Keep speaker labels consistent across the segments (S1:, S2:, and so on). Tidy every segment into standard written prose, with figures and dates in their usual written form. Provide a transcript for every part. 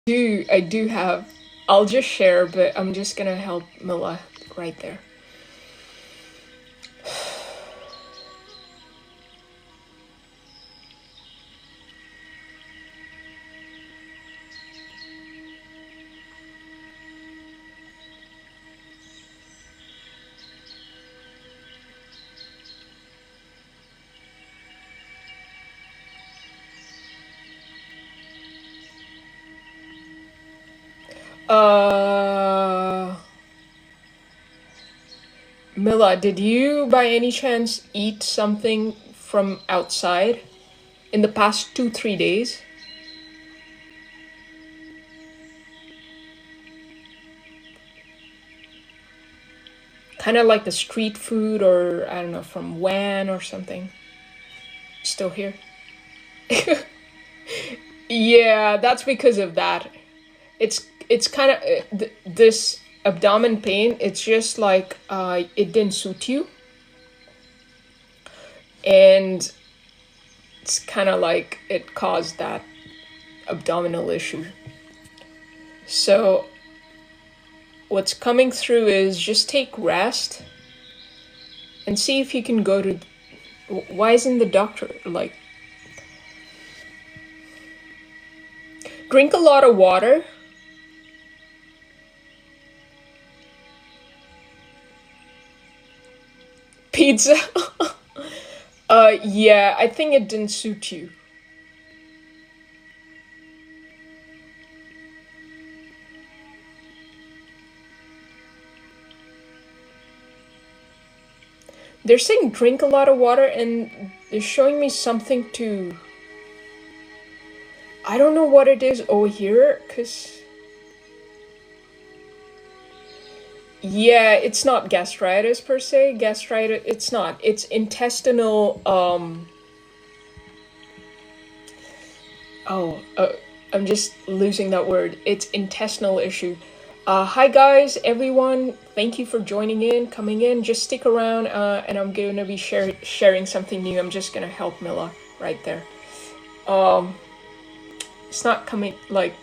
S1: I do have. I'll just share, but I'm just gonna help Mila right there. Uh, Mila, did you by any chance eat something from outside in the past 2-3 days? Kind of like the street food, or I don't know, from Wan or something. Still here? Yeah, that's because of that. It's kind of this abdomen pain. It's just like it didn't suit you, and it's kind of like it caused that abdominal issue. So what's coming through is just take rest and see if you can go to. Why isn't the doctor like? Drink a lot of water. Pizza. Yeah, I think it didn't suit you. They're saying drink a lot of water, and they're showing me something to. I don't know what it is over here, cause yeah, it's not gastritis per se. Gastritis, it's not. It's intestinal. Oh, I'm just losing that word. It's intestinal issue. Hi guys, everyone. Thank you for joining in, coming in. Just stick around, and I'm gonna be sharing something new. I'm just gonna help Mila right there. It's not coming like.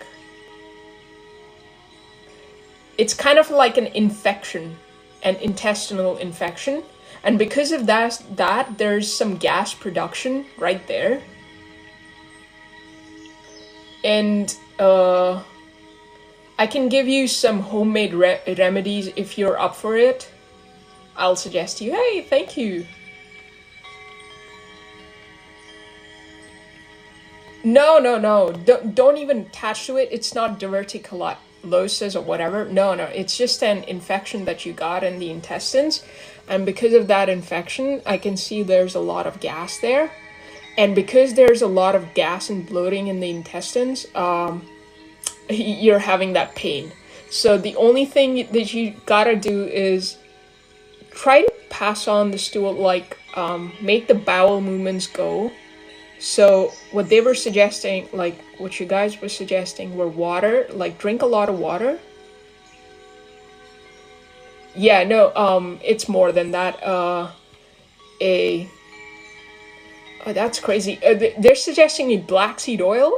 S1: It's kind of like an infection, an intestinal infection, and because of that there's some gas production right there, and I can give you some homemade remedies if you're up for it. I'll suggest you. Hey, thank you. No. Don't even attach to it. It's not diverticulosis or whatever. No. It's just an infection that you got in the intestines. And because of that infection, I can see there's a lot of gas there. And because there's a lot of gas and bloating in the intestines, you're having that pain. So the only thing that you gotta do is try to pass on the stool, like make the bowel movements go. So what they were suggesting, like what you guys were suggesting, were water, like drink a lot of water. Yeah, no, it's more than that. A Oh, that's crazy. They're suggesting me black seed oil,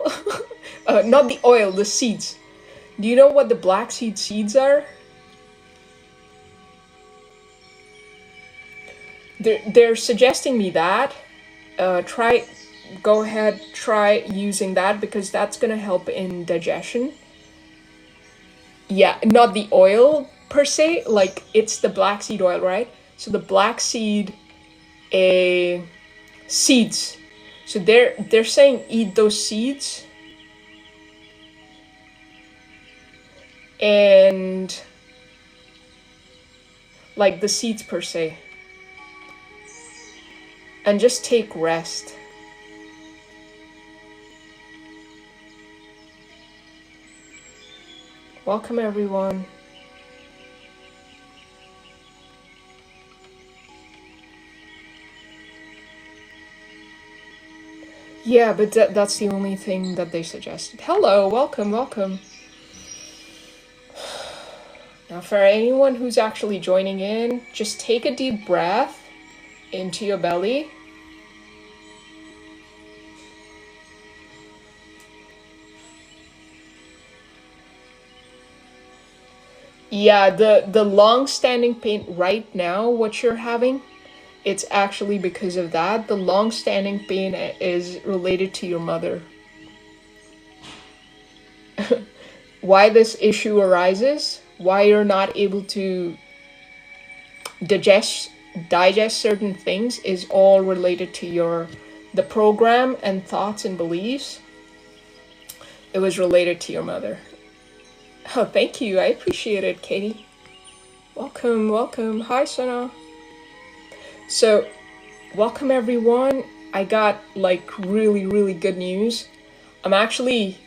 S1: not the oil, the seeds. Do you know what the black seeds are? They're suggesting me that. Go ahead, try using that because that's gonna help in digestion. Yeah, not the oil per se, like it's the black seed oil, right? So the black seed seeds. So they're saying eat those seeds, and like the seeds per se, and just take rest. Welcome everyone. Yeah, but that's the only thing that they suggested. Hello, welcome. Now for anyone who's actually joining in, just take a deep breath into your belly. Yeah, the long-standing pain right now, what you're having, it's actually because of that. The long-standing pain is related to your mother. Why this issue arises, why you're not able to digest digest certain things is all related to the program and thoughts and beliefs. It was related to your mother. Oh, thank you. I appreciate it, Katie. Welcome, welcome. Hi, Sana. So, welcome everyone. I got like really good news. I'm actually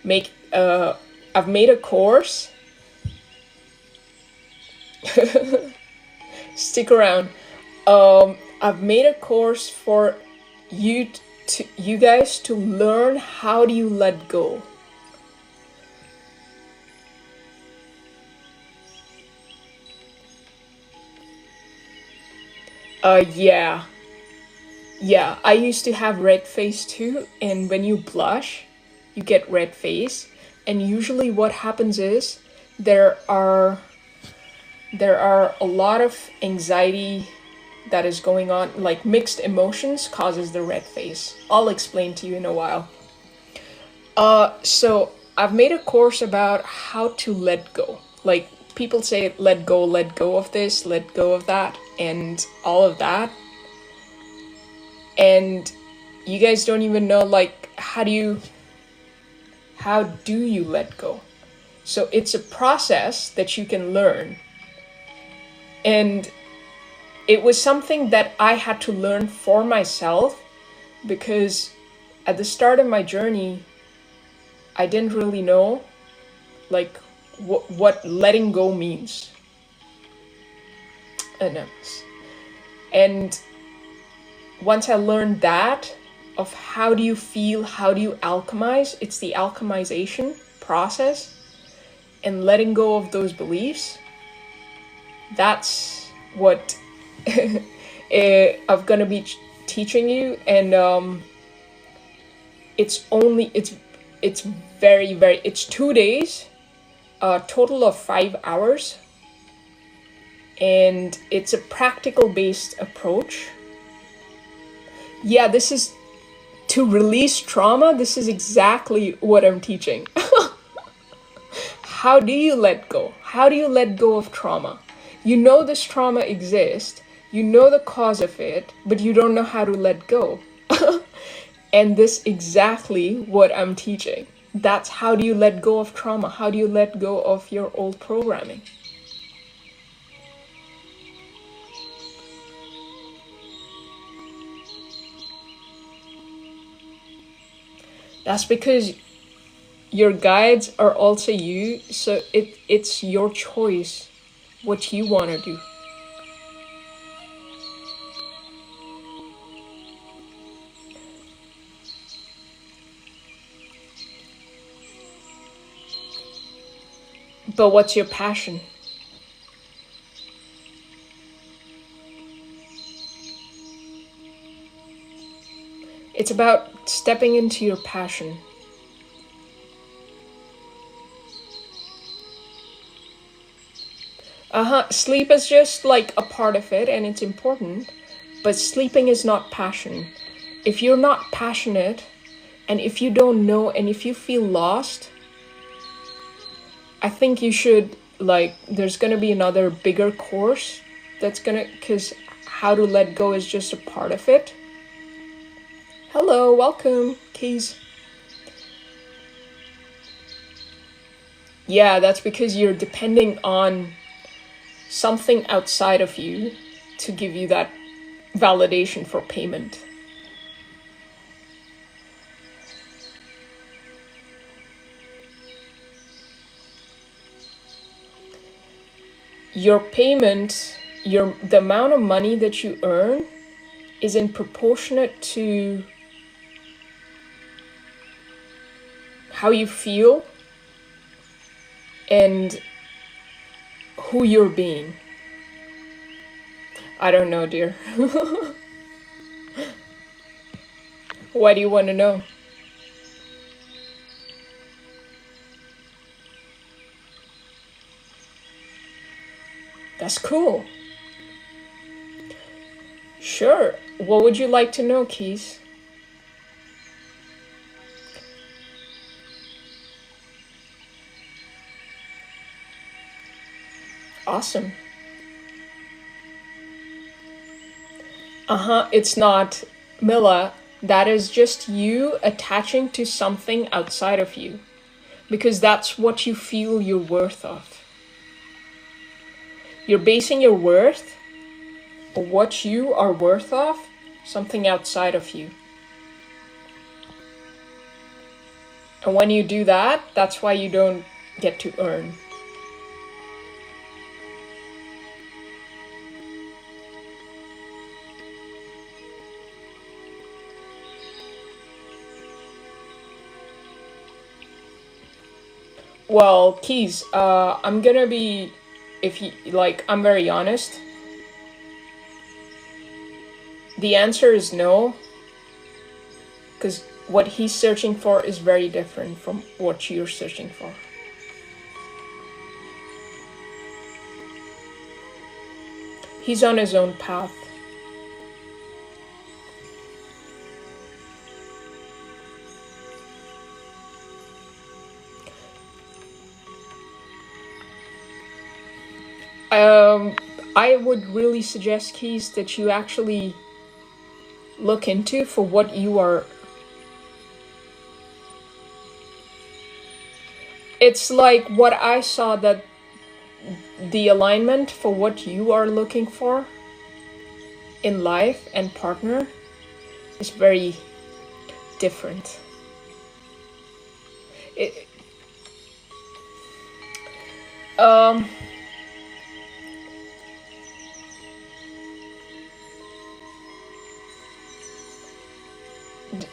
S1: make I've made a course. Stick around. I've made a course for you guys to learn how do you let go. Yeah. Yeah, I used to have red face too, and when you blush, you get red face. And usually what happens is there are a lot of anxiety that is going on, like mixed emotions causes the red face. I'll explain to you in a while. So I've made a course about how to let go. Like people say let go of this, let go of that, and all of that. And you guys don't even know like how do you let go? So it's a process that you can learn. And it was something that I had to learn for myself because at the start of my journey, I didn't really know like what letting go means. And once I learned that of how do you feel, how do you alchemize, it's the alchemization process and letting go of those beliefs. That's what I'm gonna be teaching you, and it's very it's 2 days, a total of 5 hours, and it's a practical based approach. Yeah, this is to release trauma. This is exactly what I'm teaching. How do you let go? How do you let go of trauma? You know this trauma exists, you know the cause of it, but you don't know how to let go. And this exactly what I'm teaching. That's how do you let go of trauma? How do you let go of your old programming? That's because your guides are also you, so it's your choice what you want to do. But what's your passion? It's about stepping into your passion. Sleep is just like a part of it and it's important, but sleeping is not passion. If you're not passionate, and if you don't know, and if you feel lost, I think you should, like, there's gonna be another bigger course because how to let go is just a part of it. Hello, welcome, Keys. Yeah, that's because you're depending on something outside of you to give you that validation for payment. Your payment, the amount of money that you earn is in proportionate to how you feel and who you're being. I don't know, dear. Why do you want to know? That's cool. Sure. What would you like to know, Keys? Awesome. It's not. Mila, that is just you attaching to something outside of you. Because that's what you feel your worth of. You're basing your worth, or what you are worth of, something outside of you. And when you do that, that's why you don't get to earn. Well, Keys, I'm gonna be, if you like, I'm very honest. The answer is no, because what he's searching for is very different from what you're searching for. He's on his own path. I would really suggest, Keys, that you actually look into for what you are. It's like what I saw, that the alignment for what you are looking for in life and partner is very different.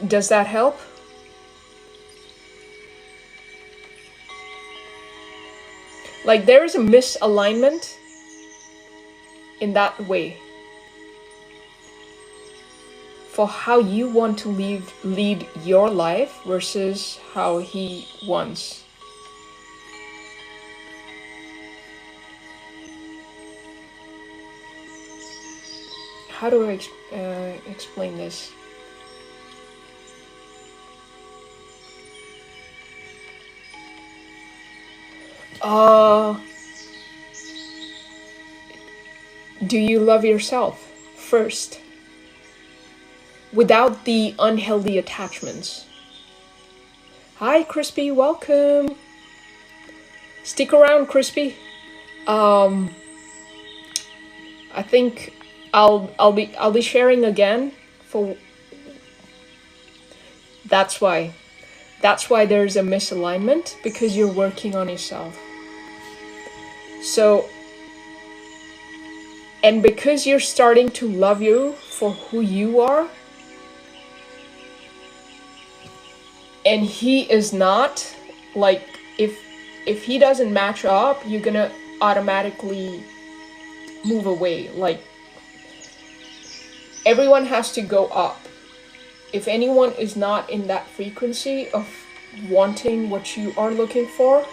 S1: Does that help? Like, there is a misalignment in that way for how you want to lead your life versus how he wants. How do I explain this? Do you love yourself first? Without the unhealthy attachments. Hi, Crispy, welcome. Stick around, Crispy. I think I'll be sharing again for. That's why there's a misalignment, because you're working on yourself. So, and because you're starting to love you for who you are, and he is not, like, if he doesn't match up, you're gonna automatically move away. Like, everyone has to go up. If anyone is not in that frequency of wanting what you are looking for,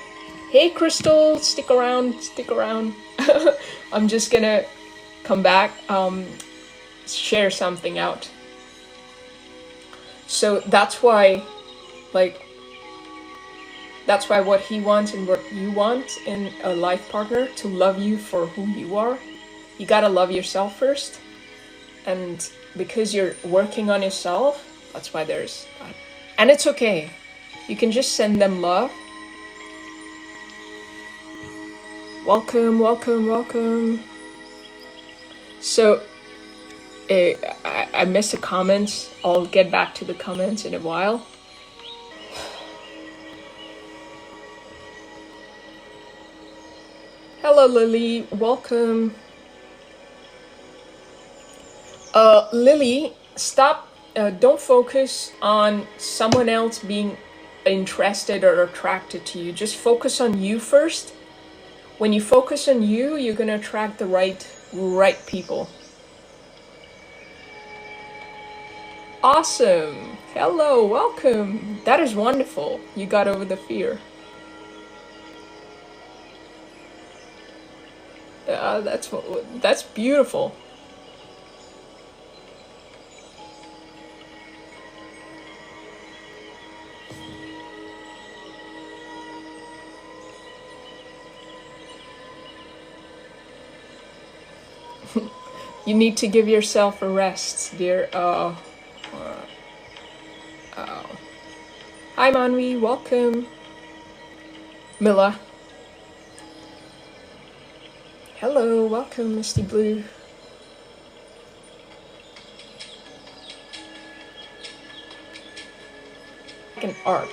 S1: hey Crystal, stick around. I'm just gonna come back, share something out. So that's why, like, that's why what he wants and what you want in a life partner, to love you for who you are, you gotta love yourself first. And because you're working on yourself, that's why there's that. And it's okay. You can just send them love. Welcome. So, I missed the comments. I'll get back to the comments in a while. Hello, Lily. Welcome. Lily, stop. Don't focus on someone else being interested or attracted to you. Just focus on you first. When you focus on you, you're gonna attract the right people. Awesome. Hello, welcome. That is wonderful. You got over the fear. That's beautiful. You need to give yourself a rest, dear. Hi, Manvi. Welcome. Mila. Hello. Welcome, Misty Blue. Like an art.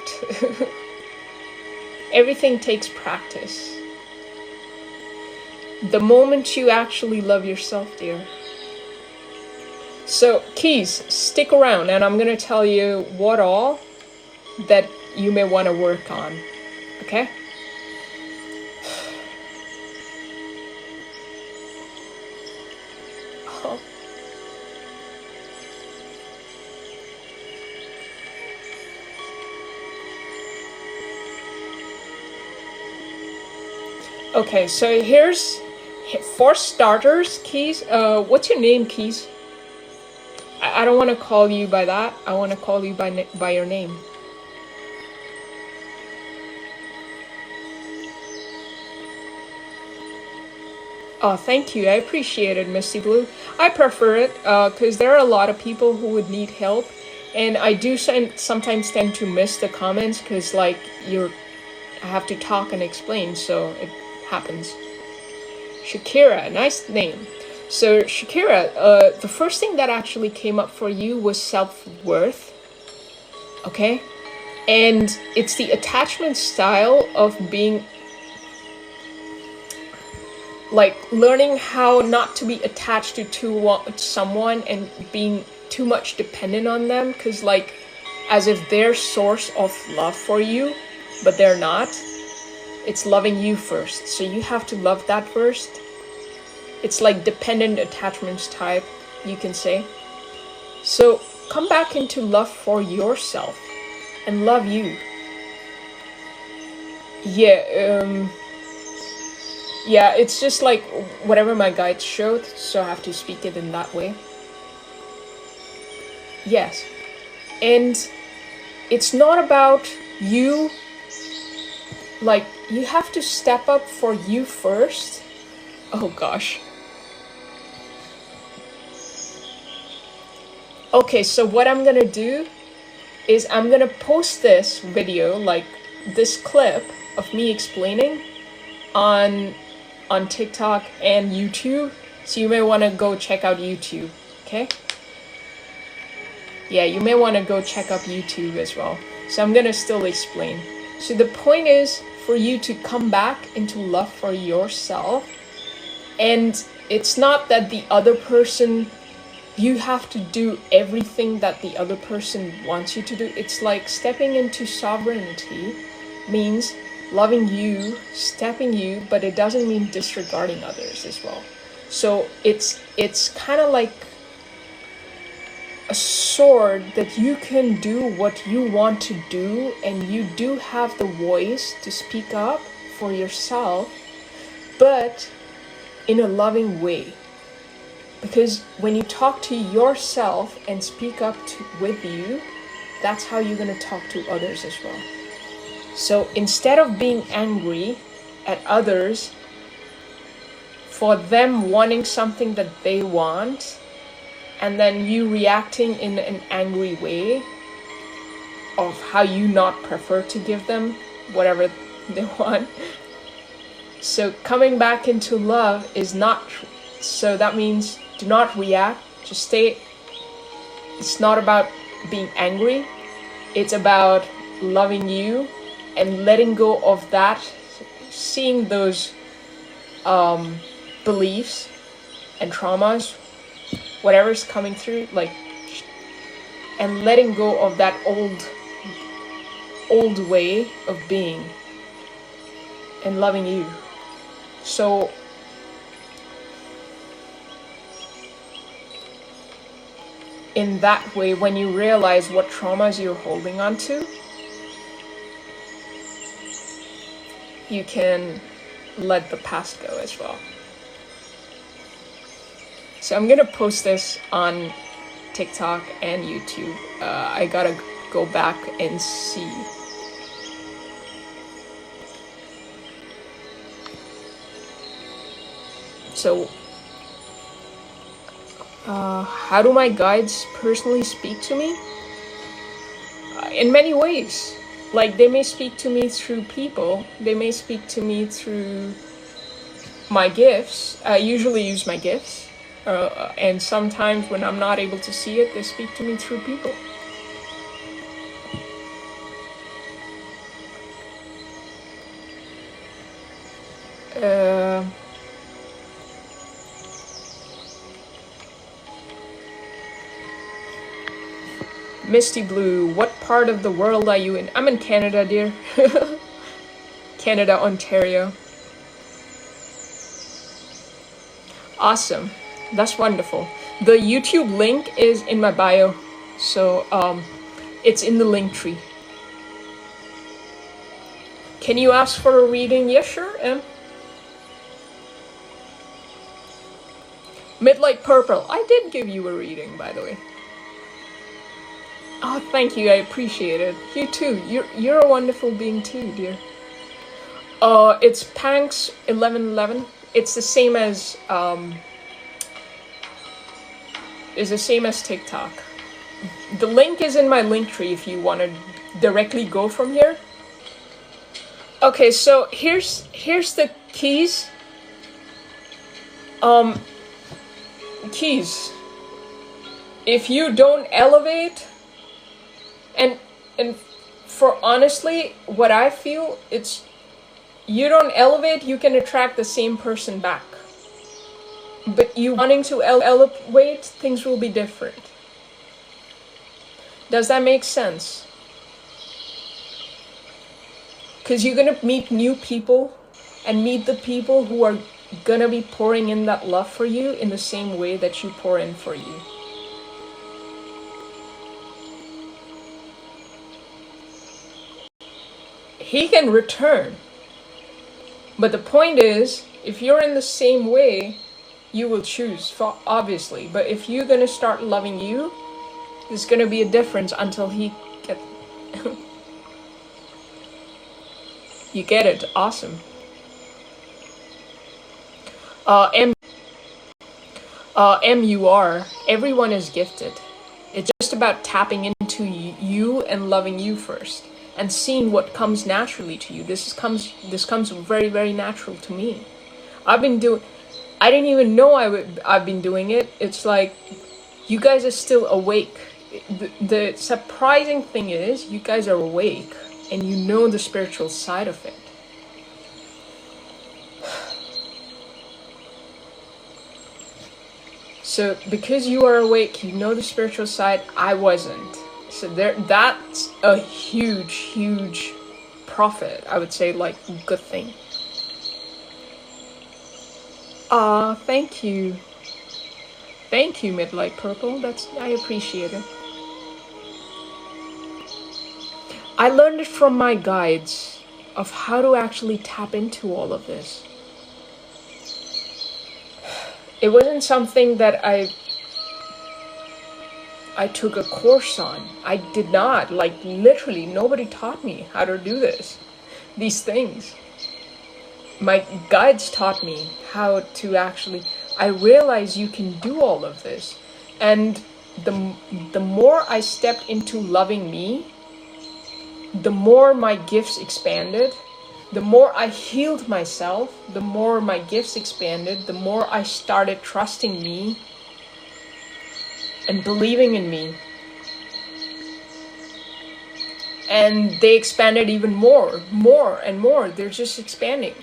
S1: Everything takes practice. The moment you actually love yourself, dear. So, Keys, stick around, and I'm gonna tell you what all that you may want to work on. Okay? Oh. Okay, so here's for starters, Keys. What's your name, Keys? I don't want to call you by that. I want to call you by your name. Oh, thank you. I appreciate it, Misty Blue. I prefer it because there are a lot of people who would need help, and I do sometimes tend to miss the comments because, like, I have to talk and explain, so it happens. Shakira, nice name. So, Shakira, the first thing that actually came up for you was self-worth, okay? And it's the attachment style of being, like, learning how not to be attached to someone and being too much dependent on them, because, like, as if they're source of love for you, but they're not. It's loving you first, so you have to love that first. It's like dependent attachments type, you can say. So come back into love for yourself and love you. Yeah, yeah, it's just like whatever my guides showed, so I have to speak it in that way. Yes. And it's not about you, like, you have to step up for you first. Oh gosh. Okay, so what I'm gonna do is I'm gonna post this video, like this clip of me explaining on TikTok and YouTube. So you may want to go check out YouTube, okay? Yeah, you may want to go check out YouTube as well. So I'm gonna still explain. So the point is for you to come back into love for yourself. And it's not that the other person, you have to do everything that the other person wants you to do. It's like stepping into sovereignty means loving you, stepping you, but it doesn't mean disregarding others as well. So it's kind of like a sword that you can do what you want to do, and you do have the voice to speak up for yourself, but in a loving way. Because when you talk to yourself and speak up with you, that's how you're going to talk to others as well. So instead of being angry at others for them wanting something that they want, and then you reacting in an angry way of how you not prefer to give them whatever they want. So coming back into love is not, so that means do not react, just stay. It's not about being angry, it's about loving you and letting go of that, seeing those beliefs and traumas, whatever's coming through, like, and letting go of that old way of being and loving you. So in that way, when you realize what traumas you're holding on to, you can let the past go as well. So I'm gonna post this on TikTok and YouTube. I gotta go back and see. So, how do my guides personally speak to me? In many ways. Like, they may speak to me through people, they may speak to me through my gifts. I usually use my gifts. And sometimes when I'm not able to see it, they speak to me through people. Misty Blue, what part of the world are you in? I'm in Canada, dear. Canada, Ontario. Awesome. That's wonderful. The YouTube link is in my bio. So it's in the link tree. Can you ask for a reading? Yes, sure, Em. Midlight Purple. I did give you a reading, by the way. Oh, thank you. I appreciate it. You too. You're a wonderful being too, dear. It's Panks 1111. It's the same as TikTok. The link is in my link tree if you want to directly go from here. Okay, so here's the keys. Keys. If you don't elevate, and for honestly, what I feel, it's you don't elevate, you can attract the same person back. But you wanting to elevate, things will be different. Does that make sense? Because you're gonna meet new people and meet the people who are gonna be pouring in that love for you in the same way that you pour in for you. He can return. But the point is, if you're in the same way, you will choose, obviously. But if you're gonna start loving you, there's gonna be a difference until he gets... You get it. Awesome. MUR, everyone is gifted. It's just about tapping into you and loving you first and seeing what comes naturally to you. This comes very, very natural to me. I didn't even know I've been doing it. It's like you guys are still awake. The surprising thing is you guys are awake and you know the spiritual side of it. So because you are awake, you know the spiritual side, I wasn't. So that's a huge, huge profit. I would say, like, good thing. Thank you. Thank you, Midlight Purple. I appreciate it. I learned it from my guides of how to actually tap into all of this. It wasn't something that I took a course on. I did not. Like, literally, nobody taught me how to do these things. My guides taught me how to actually... I realized you can do all of this. And the more I stepped into loving me, the more my gifts expanded. The more I healed myself, the more my gifts expanded, the more I started trusting me and believing in me. And they expanded even more and more. They're just expanding.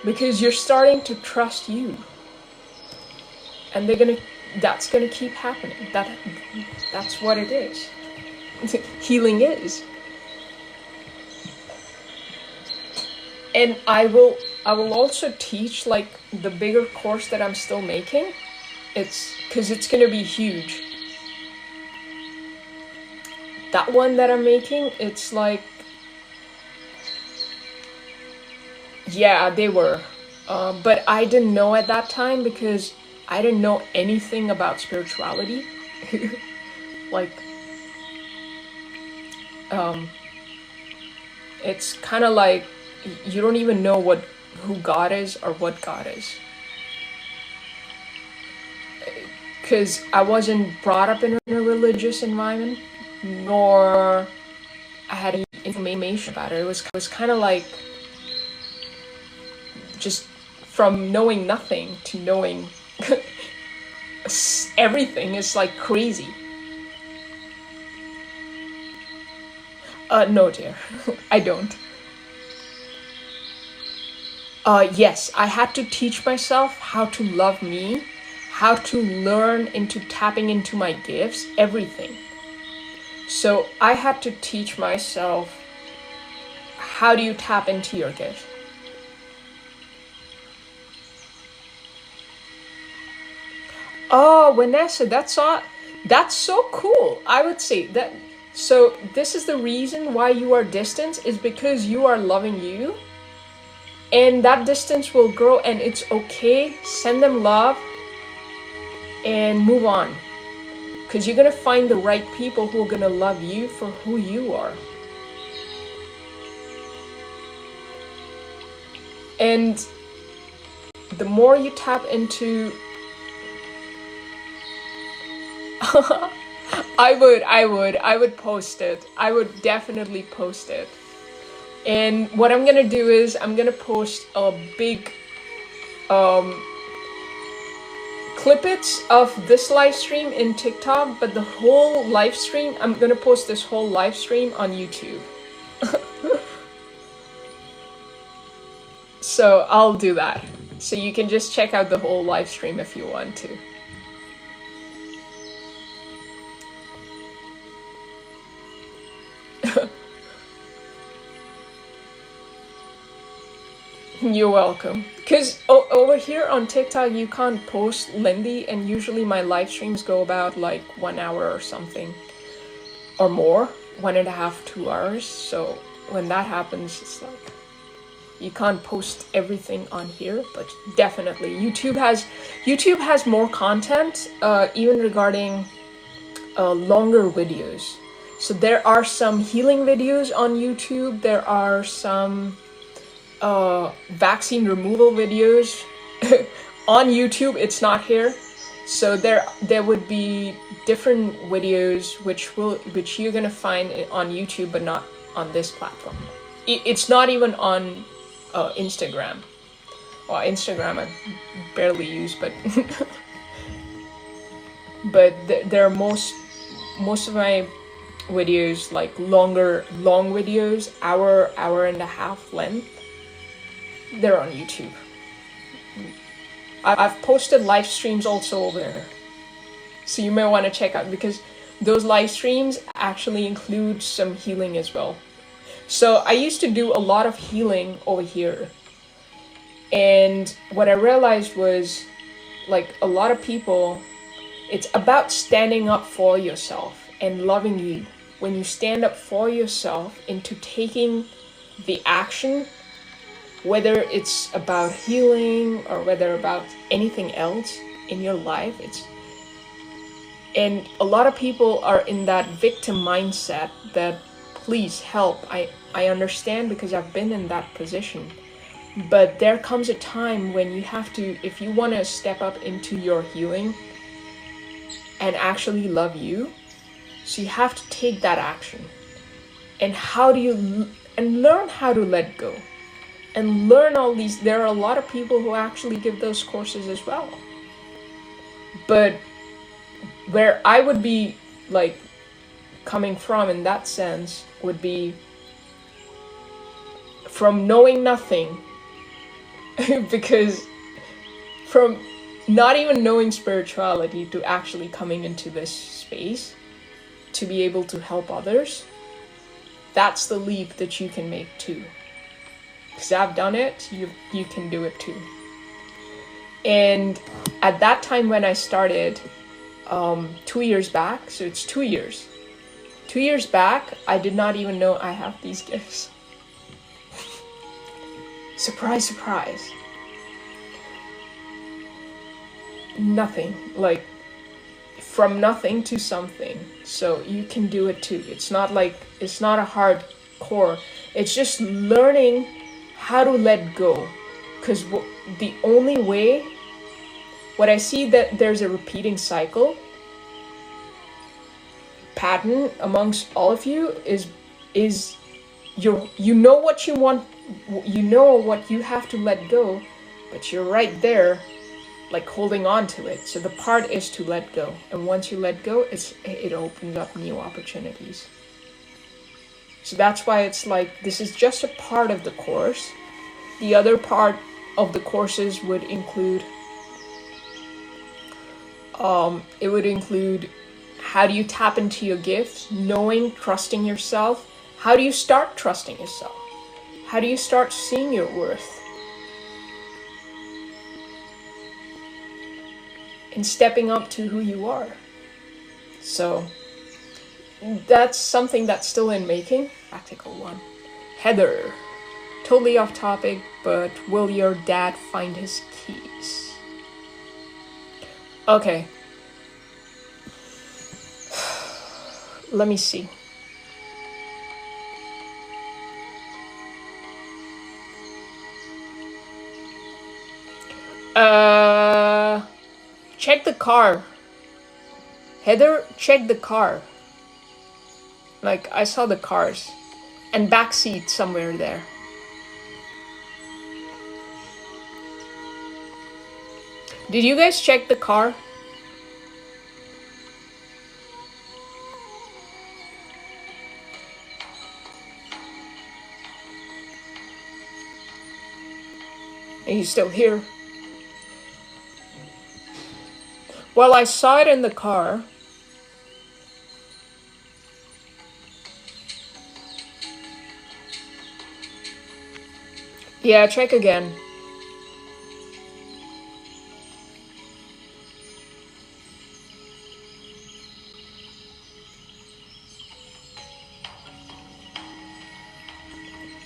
S1: Because you're starting to trust you. And that's gonna keep happening. That's what it is. Healing is. And I will also teach, like, the bigger course that I'm still making. Because it's gonna be huge. That one that I'm making, it's like, yeah, they were. But I didn't know at that time because I didn't know anything about spirituality. Like, it's kind of like you don't even know who God is or what God is. Because I wasn't brought up in a religious environment, nor I had any information about it. It was kind of like just from knowing nothing to knowing everything is like crazy. No, dear, I don't. Yes, I had to teach myself how to love me, how to learn into tapping into my gifts, everything. So I had to teach myself, how do you tap into your gift? Oh, Vanessa, that's so cool. I would say that. So this is the reason why you are distant, is because you are loving you, and that distance will grow, and it's okay. Send them love and move on, because you're gonna find the right people who are gonna love you for who you are. And the more you tap into I would post it. I would definitely post it. And what I'm gonna do is I'm gonna post a big clippets of this live stream in TikTok, but the whole live stream, I'm gonna post this whole live stream on YouTube. So I'll do that. So you can just check out the whole live stream if you want to. You're welcome. Because over here on TikTok, you can't post lengthy, and usually my live streams go about like 1 hour or something, or more, 1.5, 2 hours. So when that happens, it's like you can't post everything on here. But definitely, YouTube has more content, even regarding longer videos. So there are some healing videos on YouTube. There are some vaccine removal videos on YouTube. It's not here. So there would be different videos which you're gonna find on YouTube, but not on this platform. It's not even on Instagram. Well, Instagram I barely use, but but there are most of my videos, like long videos, hour and a half length. They're on YouTube. I've posted live streams also over there, so you may want to check out, because those live streams actually include some healing as well. So I used to do a lot of healing over here, and what I realized was, like, a lot of people, it's about standing up for yourself and loving you. When you stand up for yourself into taking the action, whether it's about healing or whether about anything else in your life, and a lot of people are in that victim mindset that, please help. I understand, because I've been in that position. But there comes a time when you have to, if you want to step up into your healing and actually love you, so you have to take that action. And learn how to let go. And learn all these. There are a lot of people who actually give those courses as well. But where I would be, like, coming from in that sense would be from knowing nothing, because from not even knowing spirituality to actually coming into this space to be able to help others, that's the leap that you can make too. Because I've done it, you can do it too. And at that time when I started, 2 years back, so it's 2 years. 2 years back, I did not even know I have these gifts. Surprise, surprise. nothing, like from nothing to something. So you can do it too. It's not a hard core. It's just learning how to let go. Because the only way, what I see that there's a repeating cycle pattern amongst all of you is you know what you want, you know what you have to let go, but you're right there like holding on to it. So the part is to let go, and once you let go, it opens up new opportunities. So that's why it's like this is just a part of the course. The other part of the courses would include it would include how do you tap into your gifts, knowing, trusting yourself. How do you start trusting yourself? How do you start seeing your worth? And stepping up to who you are. So that's something that's still in making. Practical one. Heather, totally off topic, but will your dad find his keys? Okay. Let me see. Check the car. Heather, check the car. Like, I saw the cars. And back seat somewhere there. Did you guys check the car? Are you still here? Well, I saw it in the car. Yeah, check again.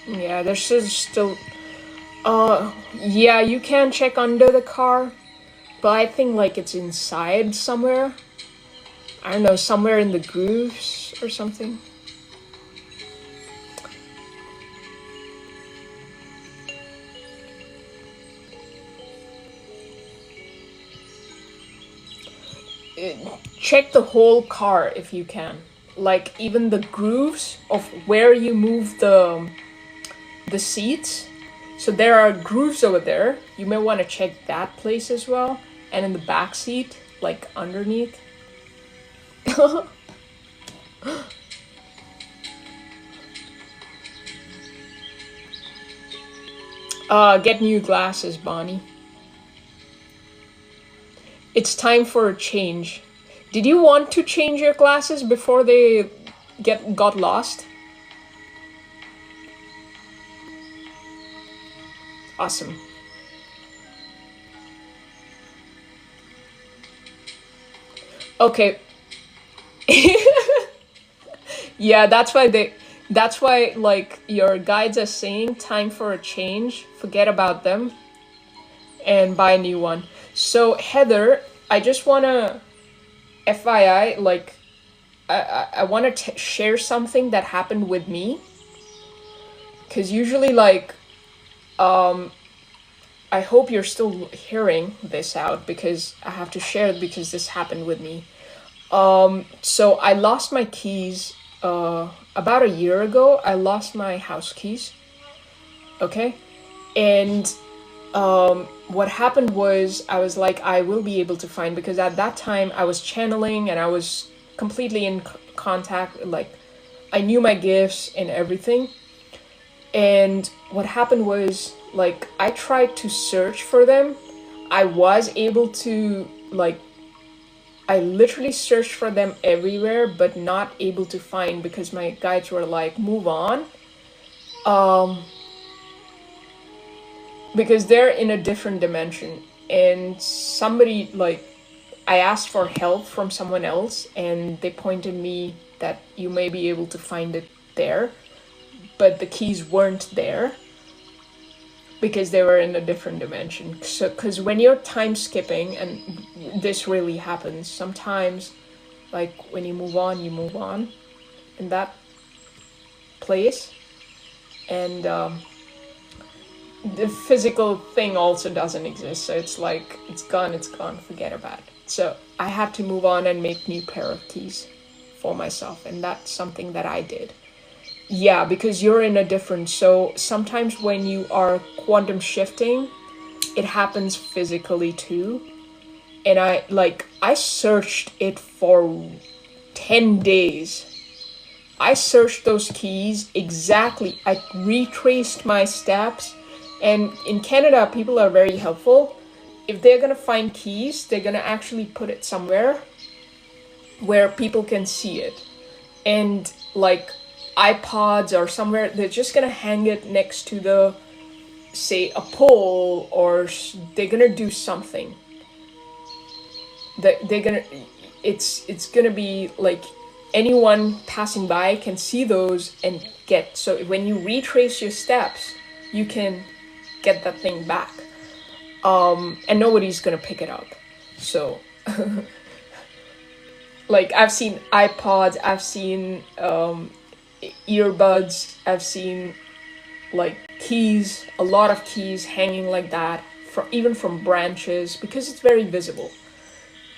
S1: Yeah, there's still... yeah, you can check under the car. But I think like it's inside somewhere. I don't know, somewhere in the grooves or something. Check the whole car if you can. Like even the grooves of where you move the seats. So there are grooves over there. You may want to check that place as well. And in the back seat, like underneath. Get new glasses, Bonnie. It's time for a change. Did you want to change your glasses before they got lost? Awesome. Okay. Yeah, that's why like your guides are saying time for a change, forget about them and buy a new one. So Heather, I just wanna FYI, like I want to share something that happened with me, because usually like I hope you're still hearing this out, because I have to share it because this happened with me. So I lost my keys about a year ago. I lost my house keys. Okay? And what happened was I was like, I will be able to find, because at that time I was channeling and I was completely in contact, like I knew my gifts and everything. And what happened was, like, I tried to search for them. I was able to, like, I literally searched for them everywhere, but not able to find, because my guides were like, move on. Because they're in a different dimension. And somebody, like, I asked for help from someone else, and they pointed me that you may be able to find it there. But the keys weren't there. because they were in a different dimension. So, because when you're time skipping, and this really happens sometimes, like when you move on in that place, and the physical thing also doesn't exist. So it's like it's gone, forget about it. So I had to move on and make new pair of keys for myself, and that's something that I did. Yeah, because you're in a different. So sometimes when you are quantum shifting, it happens physically too. And I searched it for 10 days. I searched those keys exactly. I retraced my steps. And in Canada, people are very helpful. If they're going to find keys, they're going to actually put it somewhere where people can see it. And like iPods or somewhere, they're just going to hang it next to the, say, a pole, or they're going to do something. They're going to, it's going to be like anyone passing by can see those and get, so when you retrace your steps, you can get that thing back. And nobody's gonna pick it up. So like I've seen iPods, I've seen earbuds, I've seen like keys, a lot of keys hanging like that, from even from branches, because it's very visible.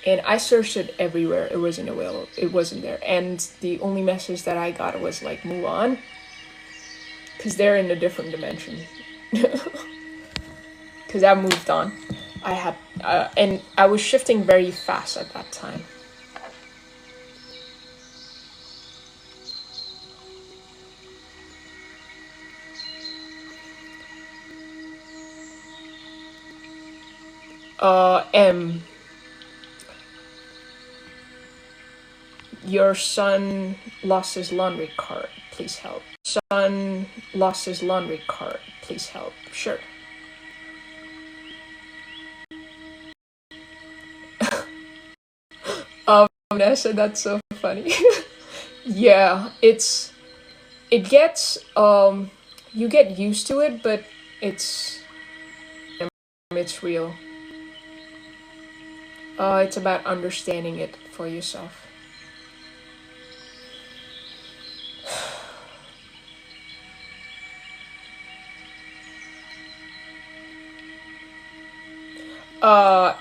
S1: And I searched it everywhere. It wasn't available. It wasn't there. And the only message that I got was like, move on, because they're in a different dimension. Because I moved on. I had, and I was shifting very fast at that time. M. Your son lost his laundry cart. Please help. Son lost his laundry cart. Please help. Sure. Vanessa, that's so funny. Yeah, it gets, you get used to it, but it's real. It's about understanding it for yourself.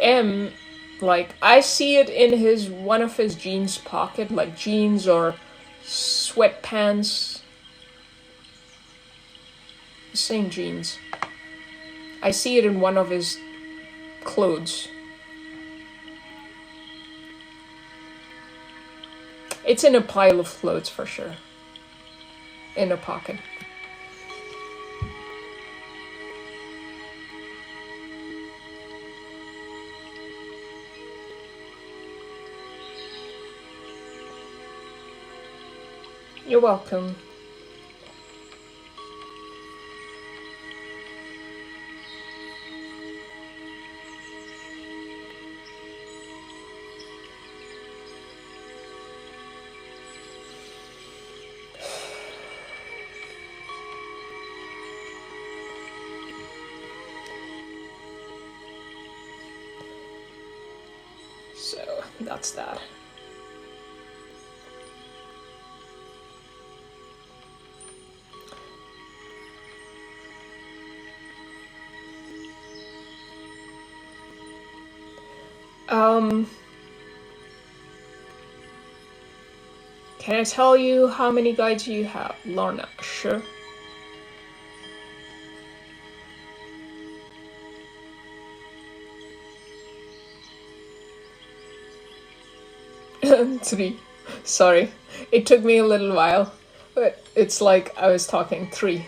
S1: M, like I see it in his one of his jeans pocket, like jeans or sweatpants. Same jeans. I see it in one of his clothes. It's in a pile of clothes for sure. In a pocket. You're welcome. So that's that. Can I tell you how many guides you have, Lorna? Sure. Three. Sorry. It took me a little while, but it's like I was talking three.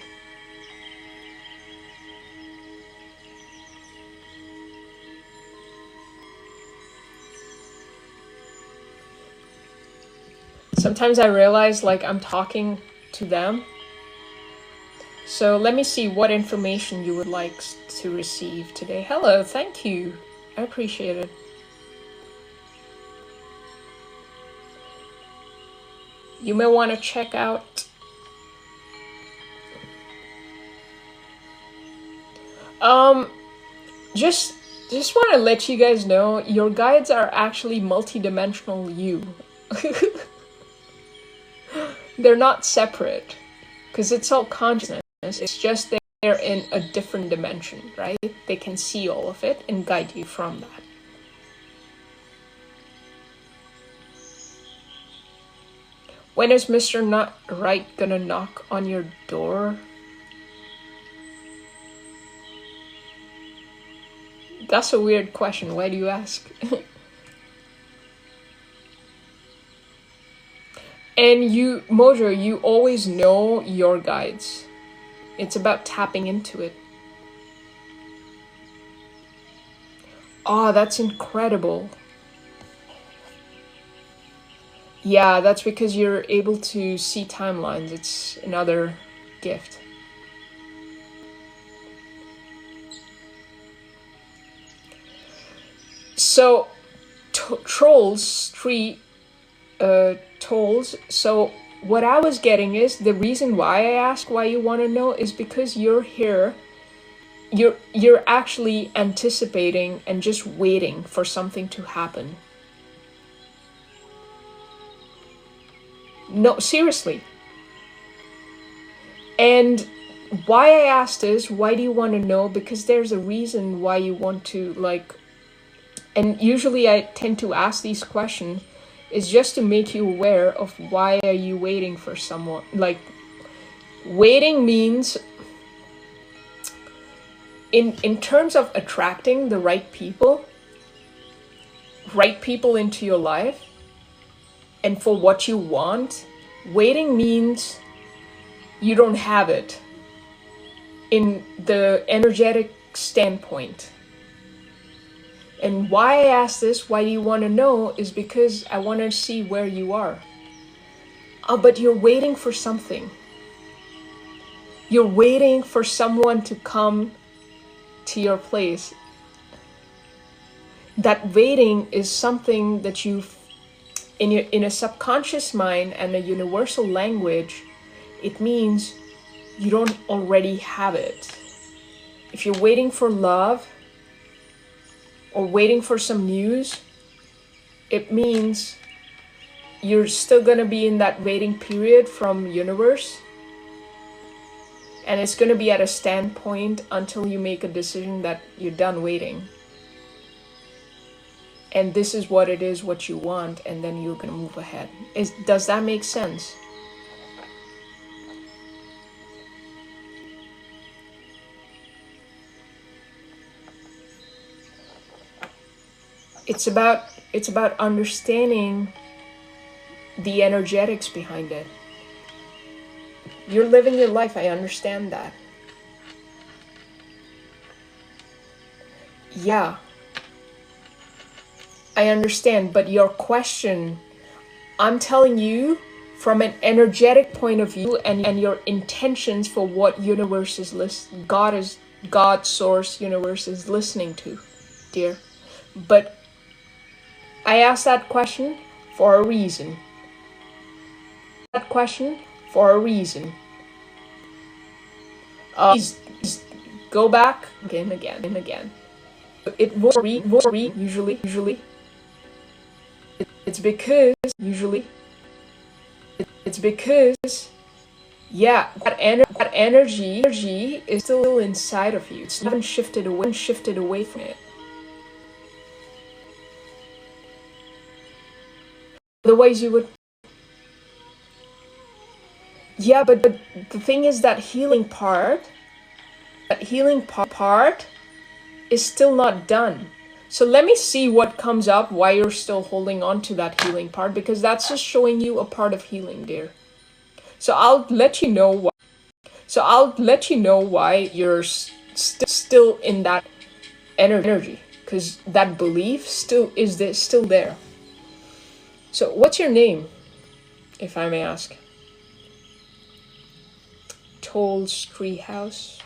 S1: Sometimes I realize like I'm talking to them. So let me see what information you would like to receive today. Hello, thank you. I appreciate it. You may want to check out. Um, just just want to let you guys know your guides are actually multidimensional you. They're not separate because it's all consciousness. It's just they're in a different dimension, right? They can see all of it and guide you from that. When is Mr. Not Right gonna knock on your door? That's a weird question. Why do you ask? And you, Mojo, you always know your guides. It's about tapping into it. Oh, that's incredible. Yeah, that's because you're able to see timelines. It's another gift. So, trolls, tolls. So, what I was getting is the reason why I ask why you want to know is because you're here. You're actually anticipating and just waiting for something to happen. No, seriously. And why I asked is, why do you want to know? Because there's a reason why you want to, like, and usually I tend to ask these questions is just to make you aware of why are you waiting for someone. Like, waiting means, in terms of attracting the right people into your life, and for what you want, waiting means you don't have it in the energetic standpoint. And why I ask this, why do you want to know, is because I want to see where you are. Oh, but you're waiting for something. You're waiting for someone to come to your place. That waiting is something that you've, in a subconscious mind and a universal language, it means you don't already have it. If you're waiting for love or waiting for some news, it means you're still going to be in that waiting period from universe, and it's going to be at a standpoint until you make a decision that you're done waiting. And this is what it is, what you want, and then you're going to move ahead. Does that make sense? It's about understanding the energetics behind it. You're living your life, I understand that. Yeah, I understand, but your question, I'm telling you from an energetic point of view, and your intentions for what universe is God, source, universe is listening to, dear. But I asked that question for a reason. Please go back again and again. It will read usually. It's because yeah, that energy is still inside of you. It's not shifted away from it. Otherwise you would. Yeah, but the thing is that healing part is still not done. So let me see what comes up, why you're still holding on to that healing part, because that's just showing you a part of healing, dear. So I'll let you know why you're still in that energy, because that belief still there. So what's your name, if I may ask? Toll's Treehouse.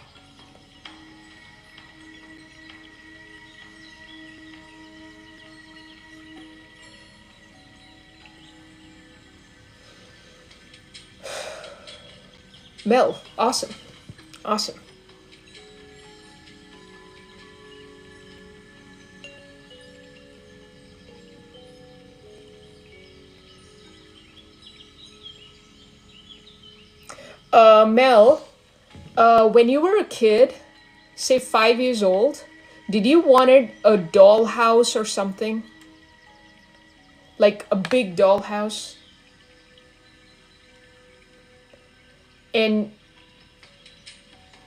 S1: Mel, awesome. Mel, when you were a kid, say 5 years old, did you wanted a dollhouse or something? Like a big dollhouse? And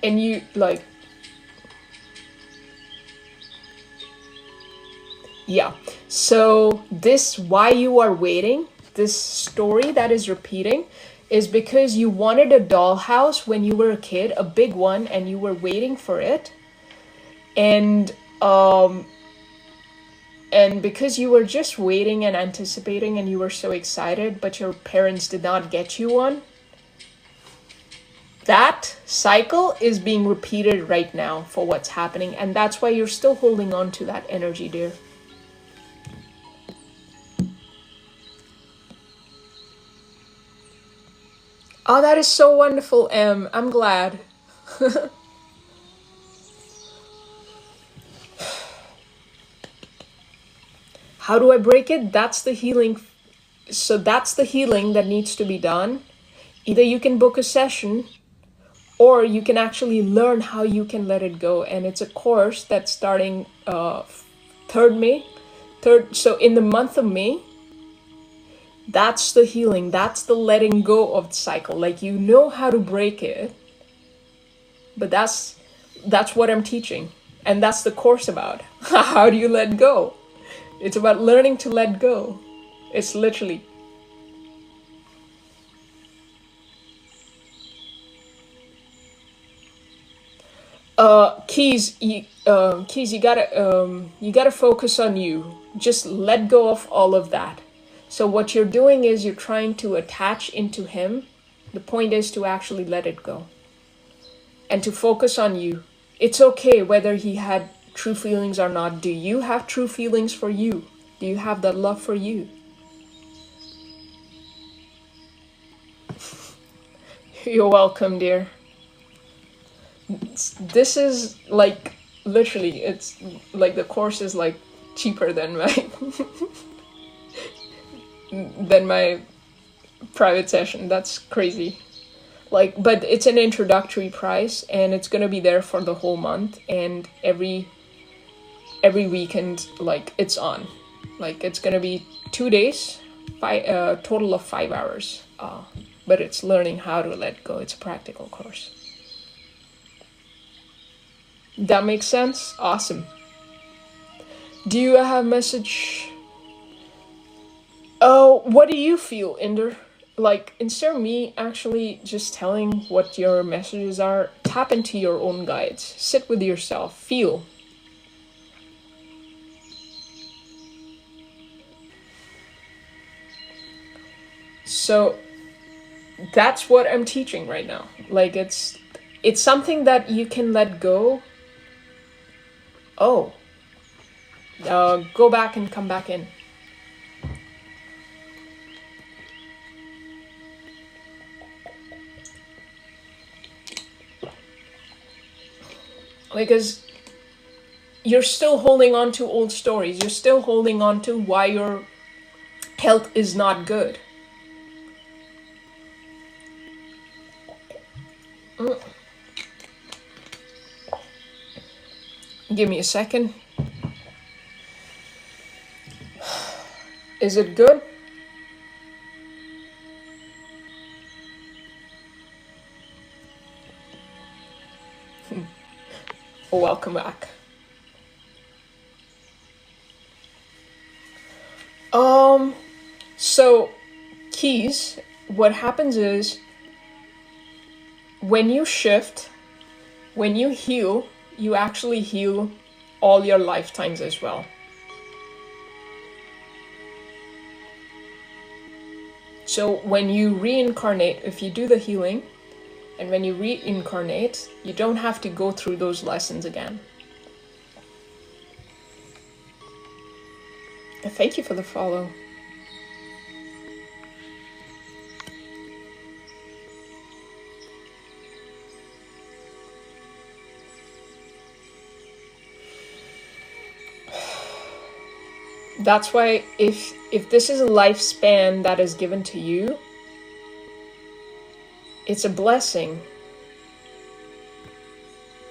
S1: you like, yeah. So this why you are waiting, this story that is repeating, is because you wanted a dollhouse when you were a kid, a big one, and you were waiting for it. And because you were just waiting and anticipating and you were so excited, but your parents did not get you one, that cycle is being repeated right now for what's happening. And that's why you're still holding on to that energy, dear. Oh, that is so wonderful, Em. I'm glad. How do I break it? That's the healing. So that's the healing that needs to be done. Either you can book a session or you can actually learn how you can let it go. And it's a course that's starting 3rd May. So in the month of May, that's the healing. That's the letting go of the cycle. Like, you know how to break it, but that's what I'm teaching. And that's the course about. How do you let go? It's about learning to let go. It's literally. Keys, you gotta focus on you. Just let go of all of that. So what you're doing is you're trying to attach into him. The point is to actually let it go. And to focus on you. It's okay whether he had true feelings or not. Do you have true feelings for you? Do you have that love for you? You're welcome, dear. This is like, literally, it's like the course is like cheaper than my private session. That's crazy. Like, but it's an introductory price, and it's gonna be there for the whole month, and every weekend, like, it's on. Like, it's gonna be 2 days, total of 5 hours. But it's learning how to let go. It's a practical course. That makes sense? Awesome. Do you have a message? Oh, what do you feel, Inder? Like, instead of me actually just telling what your messages are, tap into your own guides. Sit with yourself. Feel. So that's what I'm teaching right now. Like, it's something that you can let go. Oh. Go back and come back in. Because you're still holding on to old stories. You're still holding on to why your health is not good. Give me a second. Is it good? Welcome back. So keys, what happens is when you shift, when you heal, you actually heal all your lifetimes as well. So when you reincarnate, if you do the healing, and when you reincarnate, you don't have to go through those lessons again. Thank you for the follow. That's why if this is a lifespan that is given to you, it's a blessing